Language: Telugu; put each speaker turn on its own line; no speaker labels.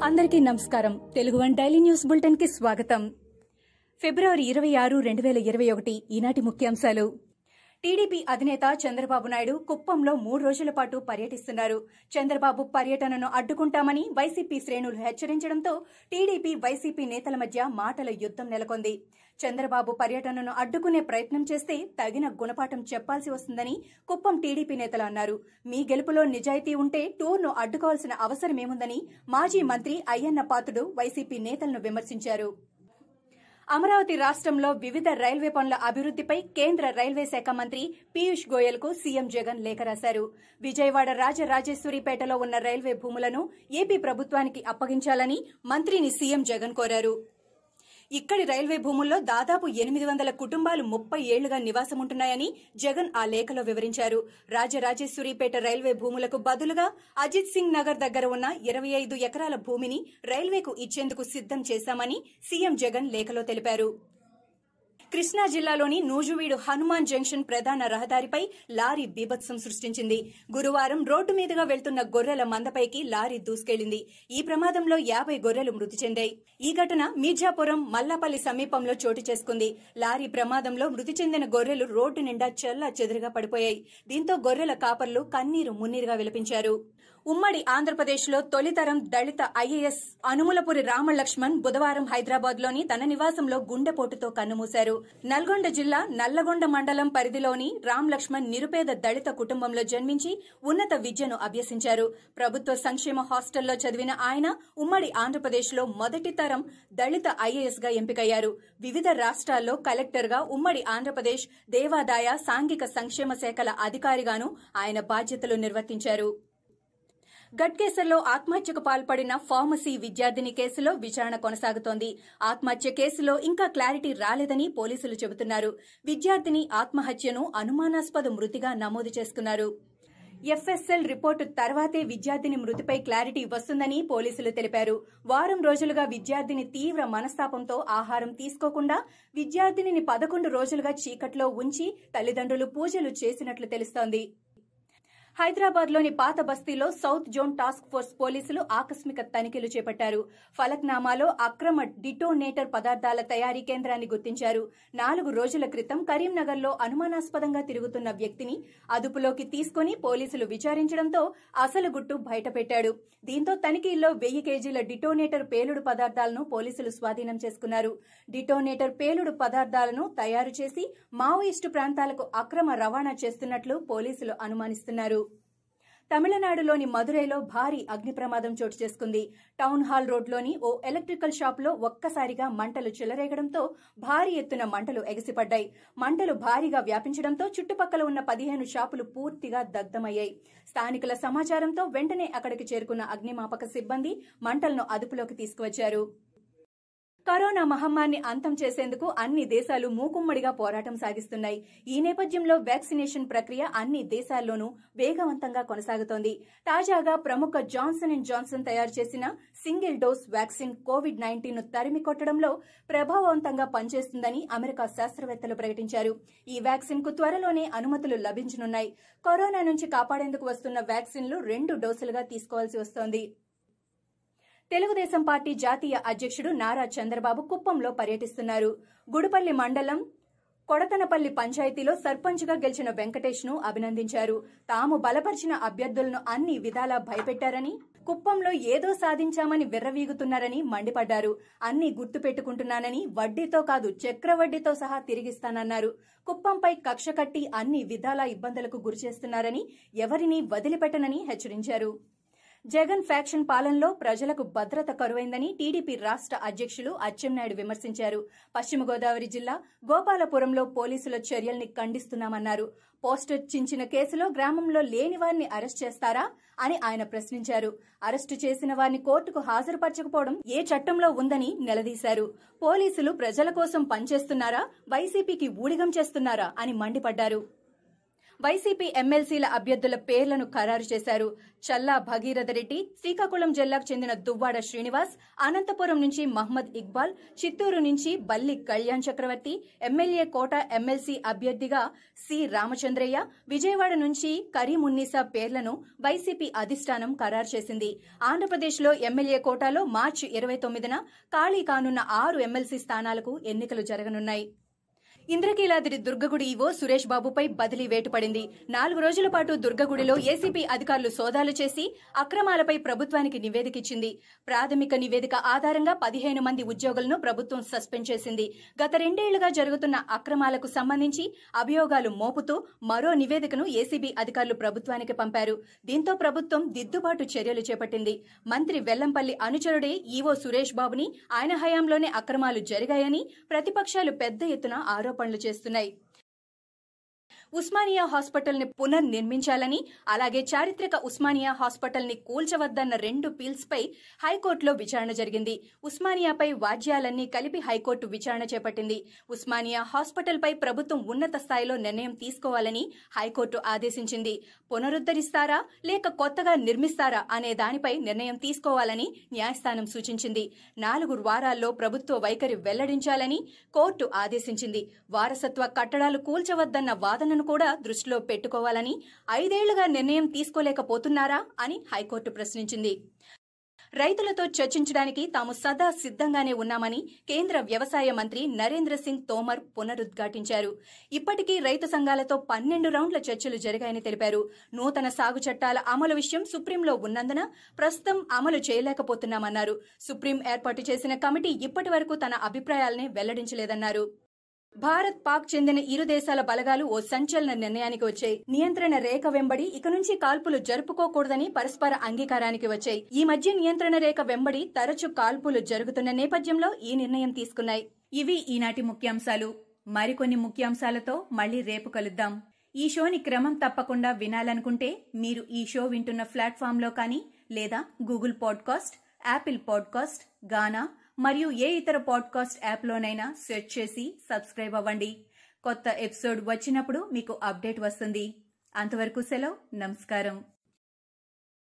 అందరికీ నమస్కారం. Telugu one daily news bulletin కి స్వాగతం. ఫిబ్రవరి 26, 2021 ఈనాటి ముఖ్యాంశాలు. టీడీపీ అధినేత చంద్రబాబు నాయుడు కుప్పంలో 3 రోజుల పాటు పర్యటిస్తున్నారు. చంద్రబాబు పర్యటనను అడ్డుకుంటామని వైసీపీ శ్రేణులు హెచ్చరించడంతో టీడీపీ, వైసీపీ నేతల మధ్య మాటల యుద్దం నెలకొంది. చంద్రబాబు పర్యటనను అడ్డుకునే ప్రయత్నం చేస్తే తగిన గుణపాఠం చెప్పాల్సి వస్తుందని కుప్పం టీడీపీ నేతలు అన్నారు. మీ గెలుపులో నిజాయితీ ఉంటే టూర్ను అడ్డుకోవాల్సిన అవసరమేముందని మాజీ మంత్రి అయ్యన్న పాత్రుడు వైసీపీ నేతలను విమర్శించారు. అమరావతి రాష్ట్రంలో వివిధ రైల్వే పనుల అభివృద్దిపై కేంద్ర రైల్వే శాఖ మంత్రి పీయూష్ గోయల్ కు సీఎం జగన్ లేఖ రాశారు. విజయవాడ రాజరాజేశ్వరిపేటలో ఉన్న రైల్వే భూములను ఏపీ ప్రభుత్వానికి అప్పగించాలని మంత్రిని సీఎం జగన్ కోరారు. ఇక్కడి రైల్వే భూముల్లో దాదాపు 800 కుటుంబాలు 30 ఏళ్లుగా నివాసముంటున్నాయని జగన్ ఆ లేఖలో వివరించారు. రాజరాజేశ్వరిపేట రైల్వే భూములకు బదులుగా అజిత్ సింగ్ నగర్ దగ్గర ఉన్న 25 ఎకరాల భూమిని రైల్వేకు ఇచ్చేందుకు సిద్దం చేశామని సీఎం జగన్ లేఖలో తెలిపారు. కృష్ణా జిల్లాలోని నూజువీడు హనుమాన్ జంక్షన్ ప్రధాన రహదారిపై లారీ బీభత్సం సృష్టించింది. గురువారం రోడ్డు మీదుగా వెళ్తున్న గొర్రెల మందపైకి లారీ దూసుకెళ్లింది. ఈ ప్రమాదంలో 50 గొర్రెలు మృతి చెందాయి. ఈ ఘటన మీర్జాపురం, మల్లాపల్లి సమీపంలో చోటు చేసుకుంది. లారీ ప్రమాదంలో మృతి చెందిన గొర్రెలు రోడ్డు నిండా చెల్లాచెదురుగా పడిపోయాయి. దీంతో గొర్రెల కాపర్లు కన్నీరు మున్నీరుగా విలపించారు. ఉమ్మడి ఆంధ్రప్రదేశ్లో తొలితరం దళిత ఐఏఎస్ అనుములపురి రామలక్ష్మణ్ బుధవారం హైదరాబాద్లోని తన నివాసంలో గుండెపోటుతో కన్నుమూశారు. నల్గొండ జిల్లా నల్లగొండ మండలం పరిధిలోని రామ్ లక్ష్మణ్ నిరుపేద దళిత కుటుంబంలో జన్మించి ఉన్నత విద్యను అభ్యసించారు. ప్రభుత్వ సంక్షేమ హాస్టల్లో చదివిన ఆయన ఉమ్మడి ఆంధ్రప్రదేశ్లో మొదటి తరం దళిత ఐఏఎస్ గా ఎంపికయ్యారు. వివిధ రాష్ట్రాల్లో కలెక్టర్గా, ఉమ్మడి ఆంధ్రప్రదేశ్ దేవాదాయ, సాంఘిక సంక్షేమ శాఖల అధికారిగాను ఆయన బాధ్యతలు నిర్వర్తించారు. గట్కేసర్లో ఆత్మహత్యకు పాల్పడిన ఫార్మసీ విద్యార్థిని కేసులో విచారణ కొనసాగుతోంది. ఆత్మహత్య కేసులో ఇంకా క్లారిటీ రాలేదని పోలీసులు చెబుతున్నారు. విద్యార్థిని ఆత్మహత్యను అనుమానాస్పద మృతిగా నమోదు చేసుకున్నారు. ఎఫ్ఎస్ఎల్ రిపోర్టు తర్వాతే విద్యార్థిని మృతిపై క్లారిటీ వస్తుందని పోలీసులు తెలిపారు. వారం రోజులుగా విద్యార్థిని తీవ్ర మనస్తాపంతో ఆహారం తీసుకోకుండా విద్యార్థినిని 11 రోజులుగా చీకట్లో ఉంచి తల్లిదండ్రులు పూజలు చేసినట్లు తెలుస్తోంది. హైదరాబాద్లోని పాత బస్తీలో సౌత్ జోన్ టాస్క్ ఫోర్స్ పోలీసులు ఆకస్మిక తనిఖీలు చేపట్టారు. ఫలక్నామాలో అక్రమ డిటోనేటర్ పదార్థాల తయారీ కేంద్రాన్ని గుర్తించారు. 4 రోజుల క్రితం కరీంనగర్లో అనుమానాస్పదంగా తిరుగుతున్న వ్యక్తిని అదుపులోకి తీసుకుని పోలీసులు విచారించడంతో అసలు గుట్టు బయటపెట్టాడు. దీంతో తనిఖీల్లో 1000 కేజీల డిటోనేటర్ పేలుడు పదార్థాలను పోలీసులు స్వాధీనం చేసుకున్నారు. డిటోనేటర్ పేలుడు పదార్థాలను తయారు చేసి మావోయిస్టు ప్రాంతాలకు అక్రమ రవాణా చేస్తున్నట్లు పోలీసులు అనుమానిస్తున్నారు. తమిళనాడులోని మదురైలో భారీ అగ్ని ప్రమాదం చోటు చేసుకుంది. టౌన్ హాల్ రోడ్లోని ఓ ఎలక్ట్రికల్ షాపులో ఒక్కసారిగా మంటలు చెలరేగడంతో భారీ ఎత్తున మంటలు ఎగసిపడ్డాయి. మంటలు భారీగా వ్యాపించడంతో చుట్టుపక్కల ఉన్న 15 షాపులు పూర్తిగా దగ్ధమయ్యాయి. స్థానికుల సమాచారంతో వెంటనే అక్కడికి చేరుకున్న అగ్నిమాపక సిబ్బంది మంటలను అదుపులోకి తీసుకువచ్చారు. కరోనా మహమ్మారిని అంతం చేసేందుకు అన్ని దేశాలు మూకుమ్మడిగా పోరాటం సాగిస్తున్నాయి. ఈ నేపథ్యంలో వ్యాక్సినేషన్ ప్రక్రియ అన్ని దేశాల్లోనూ వేగవంతంగా కొనసాగుతోంది. తాజాగా ప్రముఖ జాన్సన్ అండ్ జాన్సన్ తయారు చేసిన సింగిల్ డోస్ వ్యాక్సిన్ కోవిడ్-19 ను తరిమి కొట్టడంలో ప్రభావవంతంగా పనిచేస్తుందని అమెరికా శాస్త్రవేత్తలు ప్రకటించారు. ఈ వ్యాక్సిన్ కు త్వరలోనే అనుమతులు లభించనున్నాయి. కరోనా నుంచి కాపాడేందుకు వస్తున్న వ్యాక్సిన్లు 2 డోసులుగా తీసుకోవాల్సి వస్తోంది. తెలుగుదేశం పార్టీ జాతీయ అధ్యక్షుడు నారా చంద్రబాబు కుప్పంలో పర్యటిస్తున్నారు. గుడిపల్లి మండలం కొడతనపల్లి పంచాయతీలో సర్పంచ్గా గెలిచిన వెంకటేష్ ను అభినందించారు. తాము బలపరిచిన అభ్యర్థులను అన్ని విధాలా భయపెట్టారని, కుప్పంలో ఏదో సాధించామని విర్రవీగుతున్నారని మండిపడ్డారు. అన్ని గుర్తుపెట్టుకుంటున్నానని, వడ్డీతో కాదు చక్రవడ్డీతో సహా తిరిగిస్తానన్నారు. కుప్పంపై కక్ష కట్టి అన్ని విధాలా ఇబ్బందులకు గురిచేస్తున్నారని, ఎవరినీ వదిలిపెట్టనని హెచ్చరించారు. జగన్ ఫ్యాక్షన్ పాలనలో ప్రజలకు భద్రత కరువైందని టీడీపీ రాష్ట్ర అధ్యక్షులు అచ్చెన్నాయుడు విమర్శించారు. పశ్చిమ గోదావరి జిల్లా గోపాలపురంలో పోలీసుల చర్యల్ని ఖండిస్తున్నామన్నారు. పోస్టర్ చించిన కేసులో గ్రామంలో లేని వారిని అరెస్ట్ చేస్తారా అని ఆయన ప్రశ్నించారు. అరెస్టు చేసిన వారిని కోర్టుకు హాజరుపరచకపోవడం ఏ చట్టంలో ఉందని నిలదీశారు. పోలీసులు ప్రజల కోసం పనిచేస్తున్నారా, వైసీపీకి ఊడిగం చేస్తున్నారా అని మండిపడ్డారు. వైసీపీ ఎమ్మెల్సీల అభ్యర్థుల పేర్లను ఖరారు చేశారు. చల్లా భగీరథ రెడ్డి, శ్రీకాకుళం జిల్లాకు చెందిన దువ్వాడ శ్రీనివాస్, అనంతపురం నుంచి మహ్మద్ ఇక్బాల్, చిత్తూరు నుంచి బల్లి కళ్యాణ్ చక్రవర్తి, ఎమ్మెల్యే కోట ఎమ్మెల్సీ అభ్యర్థిగా సి రామచంద్రయ్య, విజయవాడ నుంచి కరీమున్నీసా పేర్లను వైసీపీ అధిష్టానం ఖరారు చేసింది. ఆంధ్రప్రదేశ్లో ఎమ్మెల్యే కోటాలో మార్చి 29న ఖాళీ కానున్న 6 ఎమ్మెల్సీ స్థానాలకు ఎన్నికలు జరగనున్నాయి. ఇంద్రకీలాద్రి దుర్గగుడి ఈవో సురేష్ బాబుపై బదిలీ వేటు పడింది. 4 రోజుల పాటు దుర్గగుడిలో ఏసీబీ అధికారులు సోదాలు చేసి అక్రమాలపై ప్రభుత్వానికి నివేదిక ఇచ్చింది. ప్రాథమిక నివేదిక ఆధారంగా 15 మంది ఉద్యోగులను ప్రభుత్వం సస్పెండ్ చేసింది. గత 2 ఏళ్లుగా జరుగుతున్న అక్రమాలకు సంబంధించి అభియోగాలు మోపుతూ మరో నివేదికను ఏసీబీ అధికారులు ప్రభుత్వానికి పంపారు. దీంతో ప్రభుత్వం దిద్దుబాటు చర్యలు చేపట్టింది. మంత్రి వెల్లంపల్లి అనుచరుడే ఈవో సురేష్ బాబుని ఆయన హయాంలోనే అక్రమాలు జరిగాయని ప్రతిపక్షాలు పెద్ద ఎత్తున ఆరోపణలు చేస్తున్నాయి. ఉస్మానియా హాస్పిటల్ ని పునర్నిర్మించాలని, అలాగే చారిత్రక ఉస్మానియా హాస్పిటల్ ని కూల్చవద్దన్న 2 పిల్స్ పై హైకోర్టులో విచారణ జరిగింది. ఉస్మానియాపై వాద్యాలన్నీ కలిపి హైకోర్టు విచారణ చేపట్టింది. ఉస్మానియా హాస్పిటల్ పై ప్రభుత్వం ఉన్నత స్థాయిలో నిర్ణయం తీసుకోవాలని హైకోర్టు ఆదేశించింది. పునరుద్దరిస్తారా లేక కొత్తగా నిర్మిస్తారా అనే దానిపై నిర్ణయం తీసుకోవాలని న్యాయస్థానం సూచించింది. 4 వారాల్లో ప్రభుత్వ వైఖరి వెల్లడించాలని కోర్టు ఆదేశించింది. వారసత్వ కట్టడాలు కూల్చవద్దన్న వాదనను కూడా దృష్టిలో పెట్టుకోవాలని 5 ఏళ్లుగా నిర్ణయం తీసుకోలేకపోతున్నారా అని హైకోర్టు ప్రశ్నించింది. రైతులతో చర్చించడానికి తాము సదా సిద్ధంగానే ఉన్నామని కేంద్ర వ్యవసాయ మంత్రి నరేంద్ర సింగ్ తోమర్ పునరుద్ఘాటించారు. ఇప్పటికీ రైతు సంఘాలతో 12 రౌండ్ల చర్చలు జరిగాయని తెలిపారు. నూతన సాగు చట్టాల అమలు విషయం సుప్రీంలో ఉన్నందున ప్రస్తుతం అమలు చేయలేకపోతున్నామన్నారు. సుప్రీం ఏర్పాటు చేసిన కమిటీ ఇప్పటి వరకు తన అభిప్రాయాలనే వెల్లడించలేదన్నారు. భారత్ పాక్ చెందిన ఇరు దేశాల బలగాలు ఓ సంచలన నిర్ణయానికి వచ్చాయి. నియంత్రణ రేఖ వెంబడి ఇక నుంచి కాల్పులు జరుపుకోకూడదని పరస్పర అంగీకారానికి వచ్చాయి. ఈ మధ్య నియంత్రణ రేఖ వెంబడి తరచు కాల్పులు జరుగుతున్న నేపథ్యంలో ఈ నిర్ణయం తీసుకున్నాయి. ఇవి ఈనాటి ముఖ్యాంశాలు. మరికొన్ని ముఖ్యాంశాలతో మళ్లీ రేపు కలుద్దాం. ఈ షోని క్రమం తప్పకుండా వినాలనుకుంటే మీరు ఈ షో వింటున్న ప్లాట్ఫామ్లో కానీ, లేదా గూగుల్ పాడ్కాస్ట్, యాపిల్ పాడ్కాస్ట్, గానా మరియు ఏ ఇతర పాడ్కాస్ట్ యాప్లోనైనా సెర్చ్ చేసి సబ్స్క్రైబ్ అవ్వండి. కొత్త ఎపిసోడ్ వచ్చినప్పుడు మీకు అప్డేట్ వస్తుంది. అంతవరకు సెలవు. నమస్కారం.